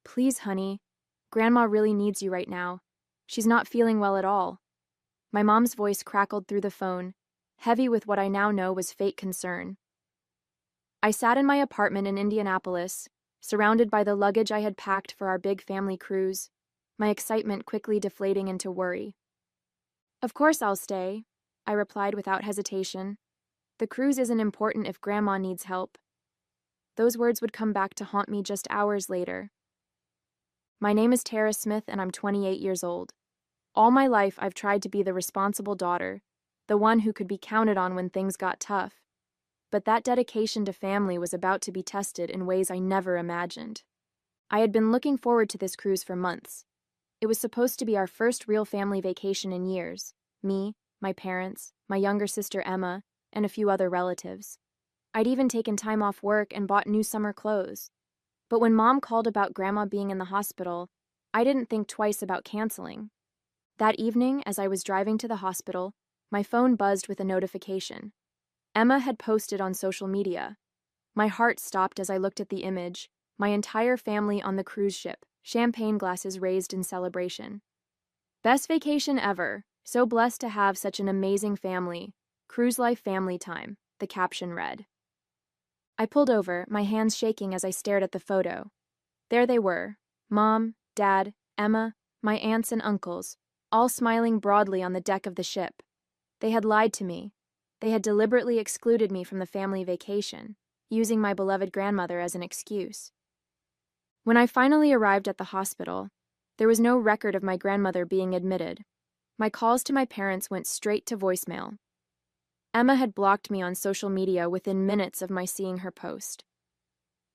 Please, honey. Grandma really needs you right now. She's not feeling well at all. My mom's voice crackled through the phone, heavy with what I now know was fake concern. I sat in my apartment in Indianapolis, surrounded by the luggage I had packed for our big family cruise, my excitement quickly deflating into worry. Of course I'll stay, I replied without hesitation. The cruise isn't important if Grandma needs help. Those words would come back to haunt me just hours later. My name is Tara Smith and I'm 28 years old. All my life I've tried to be the responsible daughter, the one who could be counted on when things got tough. But that dedication to family was about to be tested in ways I never imagined. I had been looking forward to this cruise for months. It was supposed to be our first real family vacation in years. Me, my parents, my younger sister Emma, and a few other relatives. I'd even taken time off work and bought new summer clothes. But when Mom called about Grandma being in the hospital, I didn't think twice about canceling. That evening, as I was driving to the hospital, my phone buzzed with a notification. Emma had posted on social media. My heart stopped as I looked at the image, my entire family on the cruise ship, champagne glasses raised in celebration. Best vacation ever, so blessed to have such an amazing family. Cruise life family time, the caption read. I pulled over, my hands shaking as I stared at the photo. There they were, Mom, Dad, Emma, my aunts and uncles, all smiling broadly on the deck of the ship. They had lied to me. They had deliberately excluded me from the family vacation, using my beloved grandmother as an excuse. When I finally arrived at the hospital, there was no record of my grandmother being admitted. My calls to my parents went straight to voicemail. Emma had blocked me on social media within minutes of my seeing her post.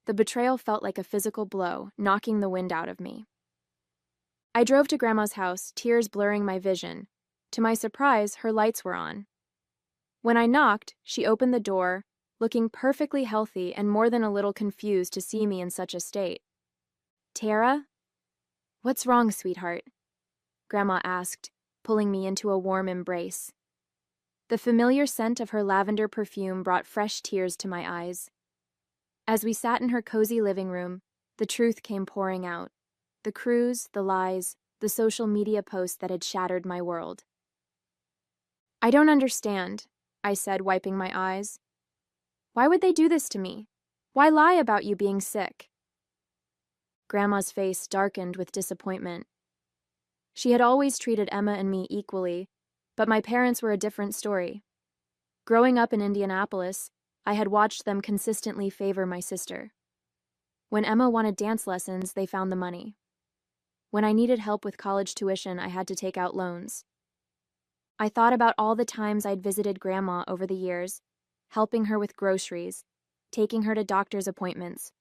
The betrayal felt like a physical blow, knocking the wind out of me. I drove to Grandma's house, tears blurring my vision. To my surprise, her lights were on. When I knocked, she opened the door, looking perfectly healthy and more than a little confused to see me in such a state. Tara? What's wrong, sweetheart? Grandma asked, pulling me into a warm embrace. The familiar scent of her lavender perfume brought fresh tears to my eyes. As we sat in her cozy living room, the truth came pouring out. The cruise, the lies, the social media posts that had shattered my world. I don't understand, I said, wiping my eyes. Why would they do this to me? Why lie about you being sick? Grandma's face darkened with disappointment. She had always treated Emma and me equally, but my parents were a different story. Growing up in Indianapolis, I had watched them consistently favor my sister. When Emma wanted dance lessons, they found the money. When I needed help with college tuition, I had to take out loans. I thought about all the times I'd visited Grandma over the years, helping her with groceries, taking her to doctor's appointments,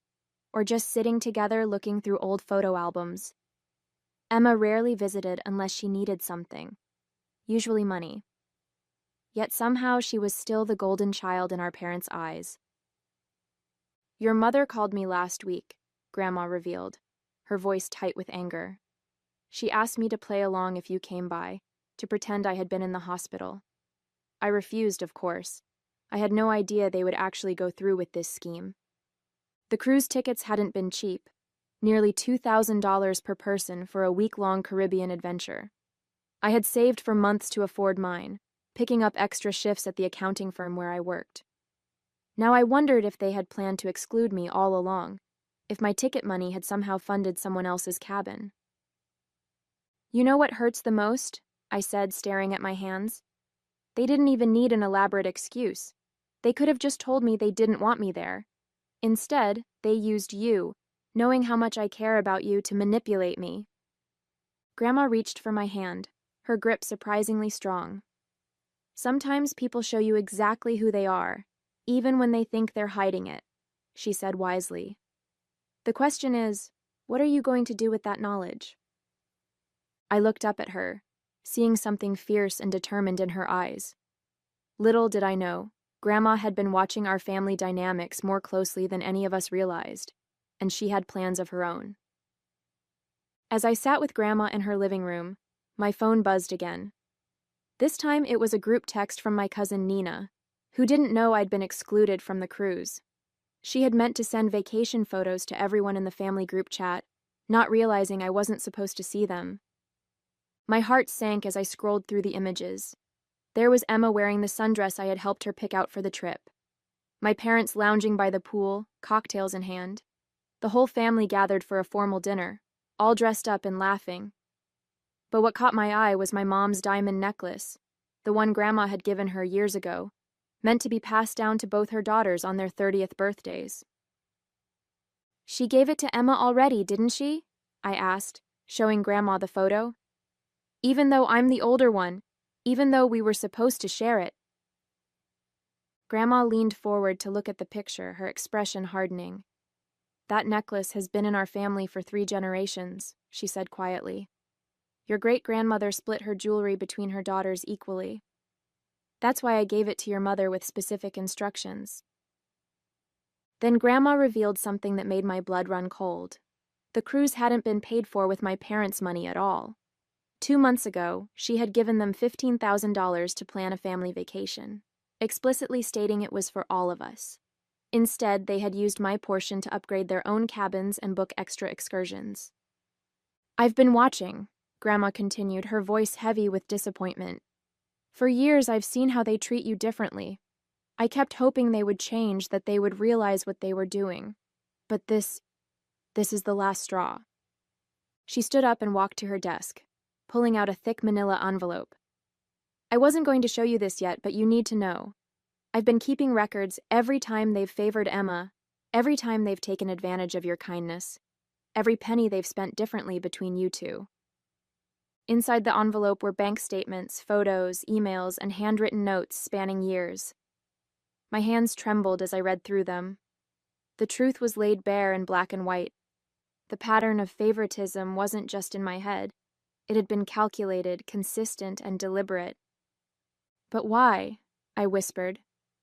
or just sitting together looking through old photo albums. Emma rarely visited unless she needed something, usually money. Yet somehow she was still the golden child in our parents' eyes. Your mother called me last week, Grandma revealed, her voice tight with anger. She asked me to play along if you came by, to pretend I had been in the hospital. I refused, of course. I had no idea they would actually go through with this scheme. The cruise tickets hadn't been cheap, nearly $2,000 per person for a week-long Caribbean adventure. I had saved for months to afford mine, picking up extra shifts at the accounting firm where I worked. Now I wondered if they had planned to exclude me all along, if my ticket money had somehow funded someone else's cabin. You know what hurts the most? I said, staring at my hands. They didn't even need an elaborate excuse. They could have just told me they didn't want me there. Instead, they used you, knowing how much I care about you, to manipulate me. Grandma reached for my hand, her grip surprisingly strong. Sometimes people show you exactly who they are, even when they think they're hiding it, she said wisely. The question is, what are you going to do with that knowledge? I looked up at her, seeing something fierce and determined in her eyes. Little did I know, Grandma had been watching our family dynamics more closely than any of us realized, and she had plans of her own. As I sat with Grandma in her living room, my phone buzzed again. This time it was a group text from my cousin Nina, who didn't know I'd been excluded from the cruise. She had meant to send vacation photos to everyone in the family group chat, not realizing I wasn't supposed to see them. My heart sank as I scrolled through the images. There was Emma wearing the sundress I had helped her pick out for the trip. My parents lounging by the pool, cocktails in hand. The whole family gathered for a formal dinner, all dressed up and laughing. But what caught my eye was my mom's diamond necklace, the one Grandma had given her years ago, meant to be passed down to both her daughters on their 30th birthdays. "She gave it to Emma already, didn't she?" I asked, showing Grandma the photo. "Even though I'm the older one, even though we were supposed to share it." Grandma leaned forward to look at the picture, her expression hardening. "That necklace has been in our family for 3 generations," she said quietly. "Your great-grandmother split her jewelry between her daughters equally. That's why I gave it to your mother with specific instructions." Then Grandma revealed something that made my blood run cold. The cruise hadn't been paid for with my parents' money at all. 2 months ago, she had given them $15,000 to plan a family vacation, explicitly stating it was for all of us. Instead, they had used my portion to upgrade their own cabins and book extra excursions. "I've been watching," Grandma continued, her voice heavy with disappointment. "For years, I've seen how they treat you differently. I kept hoping they would change, that they would realize what they were doing. But this is the last straw." She stood up and walked to her desk, pulling out a thick manila envelope. "I wasn't going to show you this yet, but you need to know. I've been keeping records every time they've favored Emma, every time they've taken advantage of your kindness, every penny they've spent differently between you two." Inside the envelope were bank statements, photos, emails, and handwritten notes spanning years. My hands trembled as I read through them. The truth was laid bare in black and white. The pattern of favoritism wasn't just in my head. It had been calculated, consistent, and deliberate. "But why?" I whispered,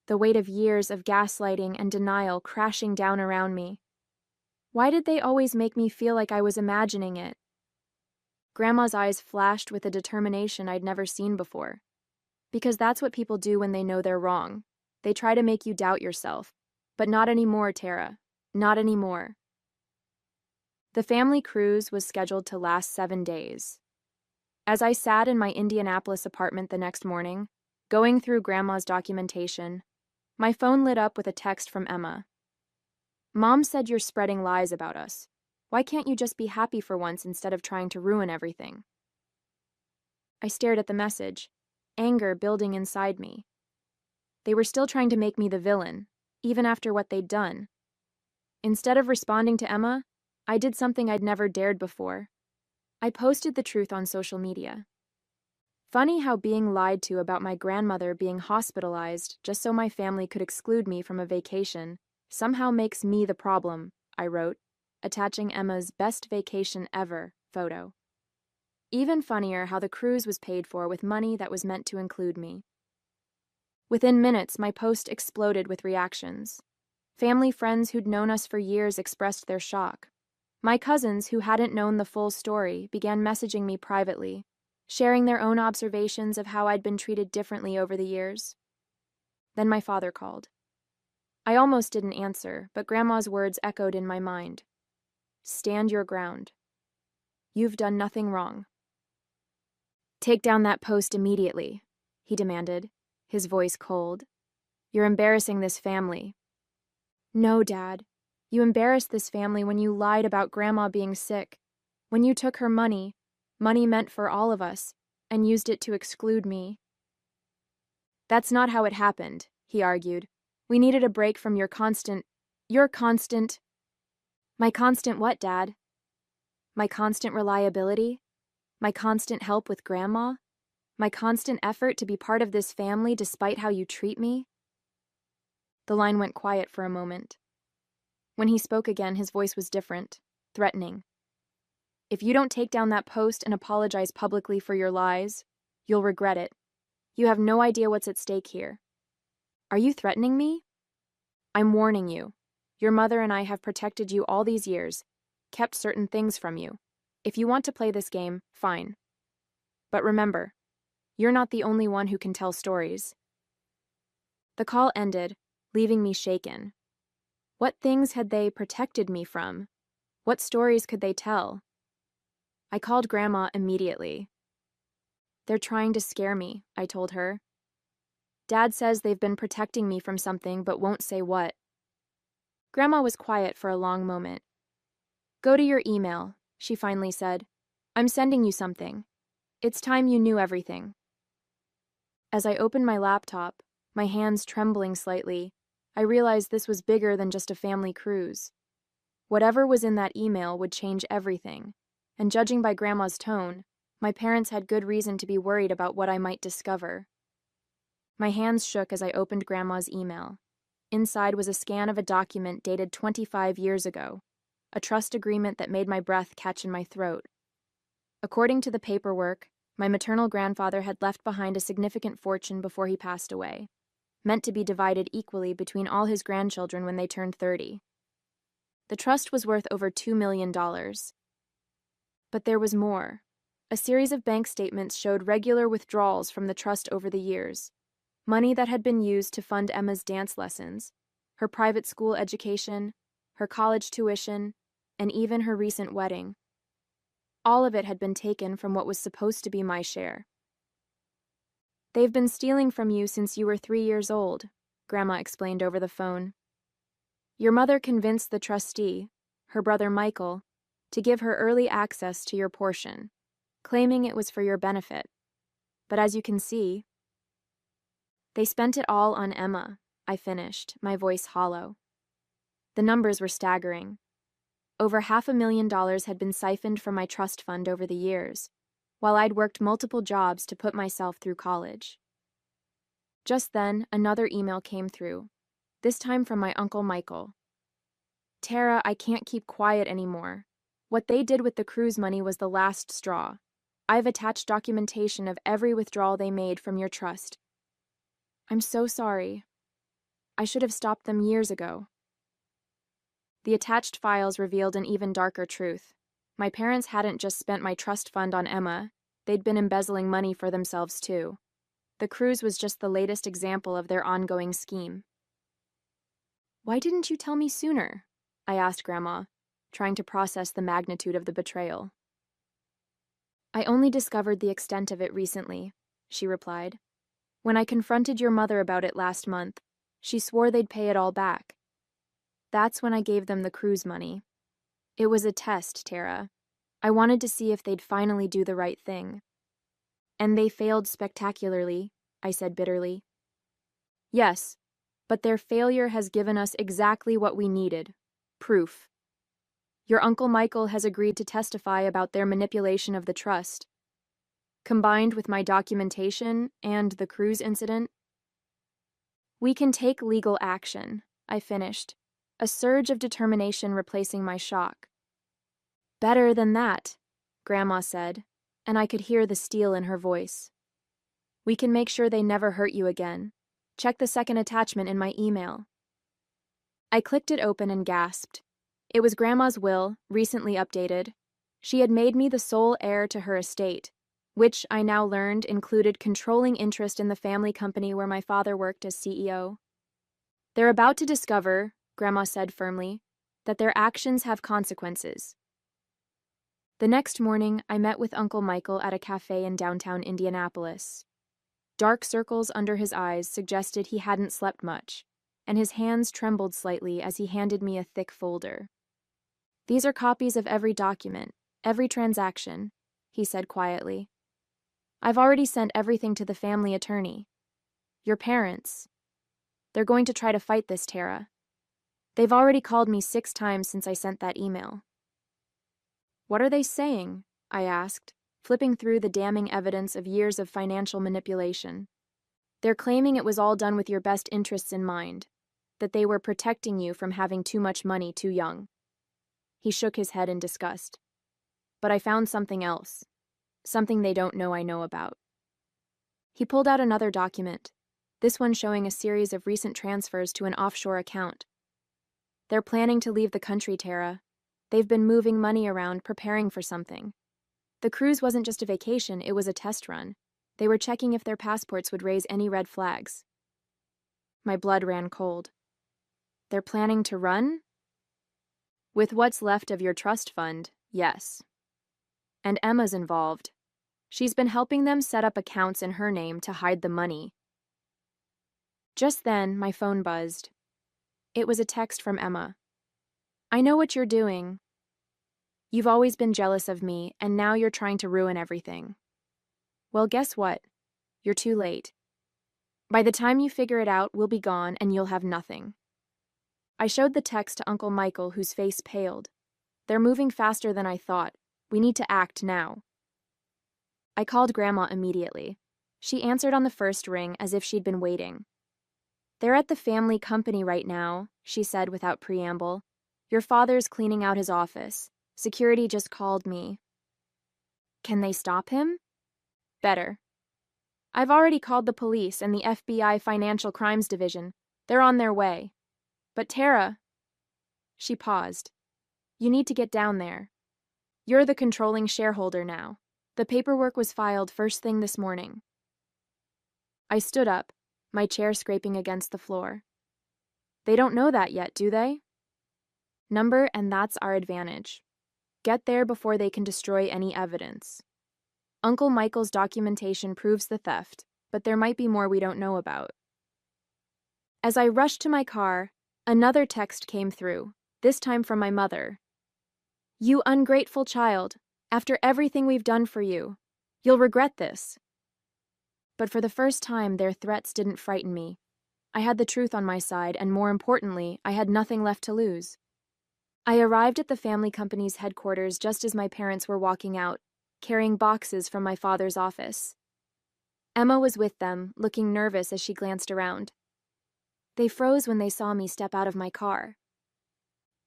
the weight of years of gaslighting and denial crashing down around me. "Why did they always make me feel like I was imagining it?" Grandma's eyes flashed with a determination I'd never seen before. "Because that's what people do when they know they're wrong. They try to make you doubt yourself. But not anymore, Tara. Not anymore." The family cruise was scheduled to last 7 days. As I sat in my Indianapolis apartment the next morning, going through Grandma's documentation, my phone lit up with a text from Emma. "Mom said you're spreading lies about us. Why can't you just be happy for once instead of trying to ruin everything?" I stared at the message, anger building inside me. They were still trying to make me the villain, even after what they'd done. Instead of responding to Emma, I did something I'd never dared before. I posted the truth on social media. Funny how being lied to about my grandmother being hospitalized just so my family could exclude me from a vacation somehow makes me the problem, I wrote, attaching Emma's best vacation ever photo. Even funnier how the cruise was paid for with money that was meant to include me. Within minutes, my post exploded with reactions. Family friends who'd known us for years expressed their shock. My cousins, who hadn't known the full story, began messaging me privately, sharing their own observations of how I'd been treated differently over the years. Then my father called. I almost didn't answer, but Grandma's words echoed in my mind. "Stand your ground. You've done nothing wrong." "Take down that post immediately," he demanded, his voice cold. "You're embarrassing this family." "No, Dad. You embarrassed this family when you lied about Grandma being sick, when you took her money meant for all of us, and used it to exclude me." "That's not how it happened," he argued. "We needed a break from your constant... My constant what, Dad? My constant reliability? My constant help with Grandma? My constant effort to be part of this family despite how you treat me?" The line went quiet for a moment. When he spoke again, his voice was different, threatening. "If you don't take down that post and apologize publicly for your lies, you'll regret it. You have no idea what's at stake here." "Are you threatening me?" "I'm warning you. Your mother and I have protected you all these years, kept certain things from you. If you want to play this game, fine. But remember, you're not the only one who can tell stories." The call ended, leaving me shaken. What things had they protected me from? What stories could they tell? I called Grandma immediately. They're trying to scare me, I told her. Dad says they've been protecting me from something but won't say what. Grandma was quiet for a long moment. Go to your email, she finally said. I'm sending you something. It's time you knew everything. As I opened my laptop, my hands trembling slightly, I realized this was bigger than just a family cruise. Whatever was in that email would change everything, and judging by Grandma's tone, my parents had good reason to be worried about what I might discover. My hands shook as I opened Grandma's email. Inside was a scan of a document dated 25 years ago, a trust agreement that made my breath catch in my throat. According to the paperwork, my maternal grandfather had left behind a significant fortune before he passed away, meant to be divided equally between all his grandchildren when they turned 30. The trust was worth over $2 million. But there was more. A series of bank statements showed regular withdrawals from the trust over the years, money that had been used to fund Emma's dance lessons, her private school education, her college tuition, and even her recent wedding. All of it had been taken from what was supposed to be my share. They've been stealing from you since you were 3 years old, Grandma explained over the phone. Your mother convinced the trustee, her brother Michael, to give her early access to your portion, claiming it was for your benefit. But as you can see, they spent it all on Emma, I finished, my voice hollow. The numbers were staggering. Over $500,000 had been siphoned from my trust fund over the years, while I'd worked multiple jobs to put myself through college. Just then, another email came through, this time from my Uncle Michael. Tara, I can't keep quiet anymore. What they did with the cruise money was the last straw. I've attached documentation of every withdrawal they made from your trust. I'm so sorry. I should have stopped them years ago. The attached files revealed an even darker truth. My parents hadn't just spent my trust fund on Emma, they'd been embezzling money for themselves too. The cruise was just the latest example of their ongoing scheme. Why didn't you tell me sooner? I asked Grandma, trying to process the magnitude of the betrayal. I only discovered the extent of it recently, she replied. When I confronted your mother about it last month, she swore they'd pay it all back. That's when I gave them the cruise money. It was a test, Tara. I wanted to see if they'd finally do the right thing. And they failed spectacularly, I said bitterly. Yes, but their failure has given us exactly what we needed. Proof. Your Uncle Michael has agreed to testify about their manipulation of the trust. Combined with my documentation and the cruise incident, we can take legal action, I finished, a surge of determination replacing my shock. Better than that, Grandma said, and I could hear the steel in her voice. We can make sure they never hurt you again. Check the second attachment in my email. I clicked it open and gasped. It was Grandma's will, recently updated. She had made me the sole heir to her estate, which I now learned included controlling interest in the family company where my father worked as CEO. They're about to discover, Grandma said firmly, that their actions have consequences. The next morning, I met with Uncle Michael at a cafe in downtown Indianapolis. Dark circles under his eyes suggested he hadn't slept much, and his hands trembled slightly as he handed me a thick folder. These are copies of every document, every transaction, he said quietly. I've already sent everything to the family attorney. Your parents. They're going to try to fight this, Tara. They've already called me 6 times since I sent that email. What are they saying? I asked, flipping through the damning evidence of years of financial manipulation. They're claiming it was all done with your best interests in mind, that they were protecting you from having too much money too young. He shook his head in disgust. But I found something else, something they don't know I know about. He pulled out another document, this one showing a series of recent transfers to an offshore account. They're planning to leave the country, Tara. They've been moving money around, preparing for something. The cruise wasn't just a vacation, it was a test run. They were checking if their passports would raise any red flags. My blood ran cold. They're planning to run? With what's left of your trust fund, yes. And Emma's involved. She's been helping them set up accounts in her name to hide the money. Just then, my phone buzzed. It was a text from Emma. I know what you're doing. You've always been jealous of me, and now you're trying to ruin everything. Well, guess what? You're too late. By the time you figure it out, we'll be gone and you'll have nothing. I showed the text to Uncle Michael, whose face paled. They're moving faster than I thought. We need to act now. I called Grandma immediately. She answered on the first ring as if she'd been waiting. They're at the family company right now, she said without preamble. Your father's cleaning out his office. Security just called me. Can they stop him? Better. I've already called the police and the FBI Financial Crimes Division. They're on their way. But Tara... She paused. You need to get down there. You're the controlling shareholder now. The paperwork was filed first thing this morning. I stood up, my chair scraping against the floor. They don't know that yet, do they? Number, and that's our advantage. Get there before they can destroy any evidence. Uncle Michael's documentation proves the theft, but there might be more we don't know about. As I rushed to my car, another text came through, this time from my mother. You ungrateful child, after everything we've done for you, you'll regret this. But for the first time, their threats didn't frighten me. I had the truth on my side, and more importantly, I had nothing left to lose. I arrived at the family company's headquarters just as my parents were walking out, carrying boxes from my father's office. Emma was with them, looking nervous as she glanced around. They froze when they saw me step out of my car.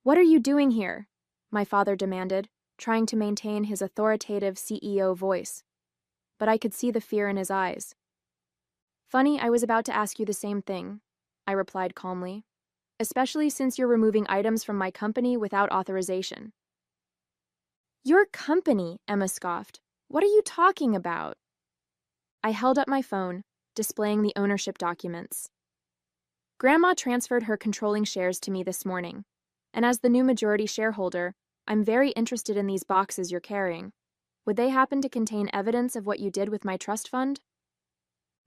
What are you doing here? My father demanded, trying to maintain his authoritative CEO voice. But I could see the fear in his eyes. Funny, I was about to ask you the same thing, I replied calmly, especially since you're removing items from my company without authorization. Your company, Emma scoffed. What are you talking about? I held up my phone, displaying the ownership documents. Grandma transferred her controlling shares to me this morning, and as the new majority shareholder, I'm very interested in these boxes you're carrying. Would they happen to contain evidence of what you did with my trust fund?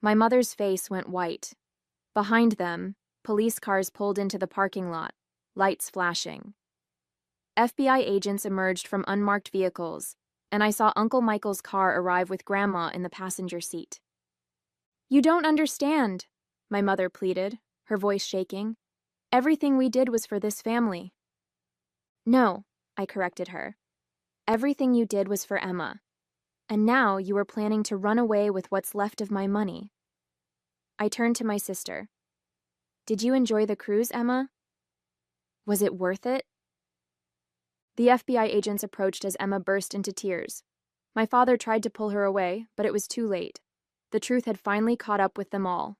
My mother's face went white. Behind them, police cars pulled into the parking lot, lights flashing. FBI agents emerged from unmarked vehicles, and I saw Uncle Michael's car arrive with Grandma in the passenger seat. You don't understand, my mother pleaded, her voice shaking. Everything we did was for this family. No, I corrected her. Everything you did was for Emma. And now you are planning to run away with what's left of my money. I turned to my sister. Did you enjoy the cruise, Emma? Was it worth it? The FBI agents approached as Emma burst into tears. My father tried to pull her away, but it was too late. The truth had finally caught up with them all.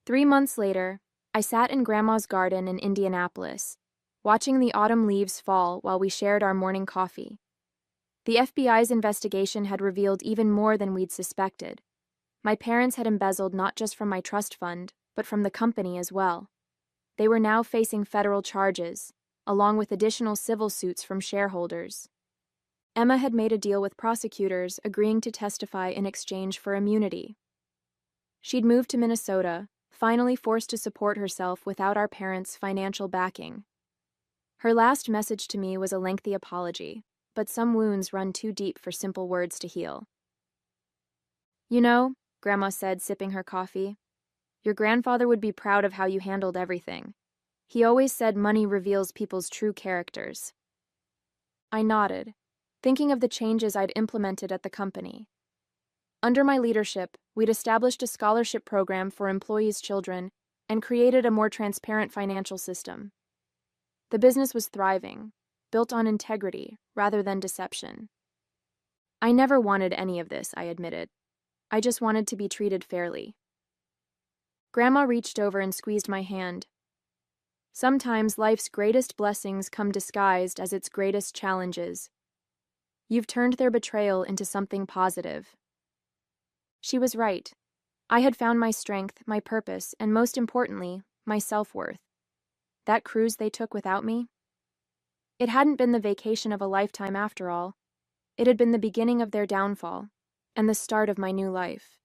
3 months later, I sat in Grandma's garden in Indianapolis, watching the autumn leaves fall while we shared our morning coffee. The FBI's investigation had revealed even more than we'd suspected. My parents had embezzled not just from my trust fund, but from the company as well. They were now facing federal charges, along with additional civil suits from shareholders. Emma had made a deal with prosecutors, agreeing to testify in exchange for immunity. She'd moved to Minnesota, finally forced to support herself without our parents' financial backing. Her last message to me was a lengthy apology, but some wounds run too deep for simple words to heal. You know, Grandma said, sipping her coffee, your grandfather would be proud of how you handled everything. He always said money reveals people's true characters. I nodded, thinking of the changes I'd implemented at the company. Under my leadership, we'd established a scholarship program for employees' children and created a more transparent financial system. The business was thriving, built on integrity rather than deception. I never wanted any of this, I admitted. I just wanted to be treated fairly. Grandma reached over and squeezed my hand. Sometimes life's greatest blessings come disguised as its greatest challenges. You've turned their betrayal into something positive. She was right. I had found my strength, my purpose, and most importantly, my self-worth. That cruise they took without me? It hadn't been the vacation of a lifetime after all. It had been the beginning of their downfall, and the start of my new life.